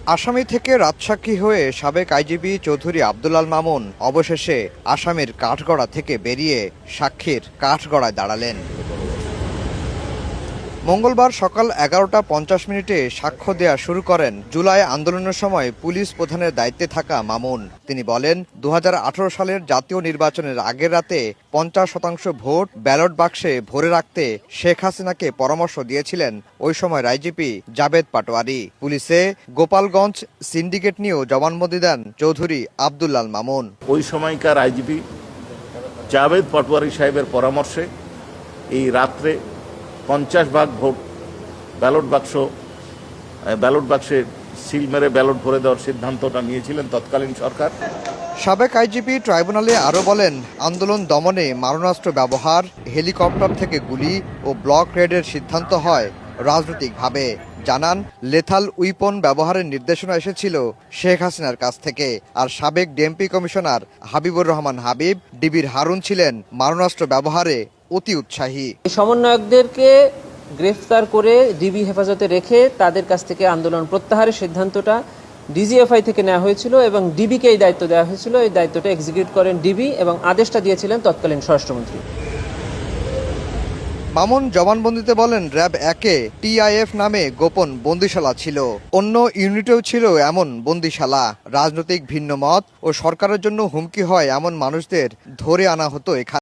আসামি থেকে রাজসাক্ষী হয়ে সাবেক আইজিপি চৌধুরী আব্দুল আল মামুন অবশেষে আসামির কাঠগড়া থেকে বেরিয়ে সাক্ষীর কাঠগড়ায় দাঁড়ালেন। মঙ্গলবার সকাল 11টা 50 মিনিটে সাক্ষ্য দেয়া শুরু করেন জুলাই আন্দোলনের সময় পুলিশ প্রধানের দায়িত্বে থাকা মামুন। তিনি বলেন, 2018 সালের জাতীয় নির্বাচনের আগের রাতে 50% ভোট ব্যালট বাক্সে ভরে রাখতে শেখ হাসিনাকে পরামর্শ দিয়েছিলেন ওই সময় আইজিপি জাবেদ পাটোয়ারি। পুলিশে গোপালগঞ্জ সিন্ডিকেট নিয়েও জবানবন্দি দেন চৌধুরী আব্দুল আল মামুন। ওই সময়কার আইজিপি জাবেদ পাটোয়ারি সাহেবের পরামর্শে এই রাত্রে 50 ভাগ ভোট ব্যালট বাক্সে সিল মেরে ব্যালট ভরে দেওয়ার সিদ্ধান্তটা নিয়েছিলেন তৎকালীন সরকার। সাবেক আইজিপি ট্রাইব্যুনালে আরও বলেন, আন্দোলন দমনে মারণাস্ত্র ব্যবহার, হেলিকপ্টার থেকে গুলি ও ব্লক রেডের সিদ্ধান্ত হয় রাজনৈতিকভাবে। জানান, লেথাল উইপন ব্যবহারের নির্দেশনা এসেছিল শেখ হাসিনার কাছ থেকে। আর সাবেক ডিএমপি কমিশনার হাবিবুর রহমান হাবিব, ডিবির হারুন ছিলেন মারণাস্ত্র ব্যবহারে অতি উৎসাহী। সমন্বয়কদেরকে গ্রেফতার করে ডিবি হেফাজতে রেখে তাদের কাছ থেকে আন্দোলন প্রত্যাহারের সিদ্ধান্তটা ডিজিএফআই থেকে নেওয়া হয়েছিল এবং ডিবিকে এই দায়িত্ব দেওয়া হয়েছিল। এই দায়িত্বটা এক্সিকিউট করেন ডিবি এবং আদেশটা দিয়েছিলেন তৎকালীন স্বরাষ্ট্রমন্ত্রী। মামুন জবানবন্দিতে বলেন, র্যাব 1-এ টিআইএফ নামে গোপন বন্দিশালা ছিল, অন্য ইউনিটেও ছিল এমন বন্দিশালা। রাজনৈতিক ভিন্ন মত ও সরকারের জন্য হুমকি হয় এমন মানুষদের ধরে আনা হতো এখানে।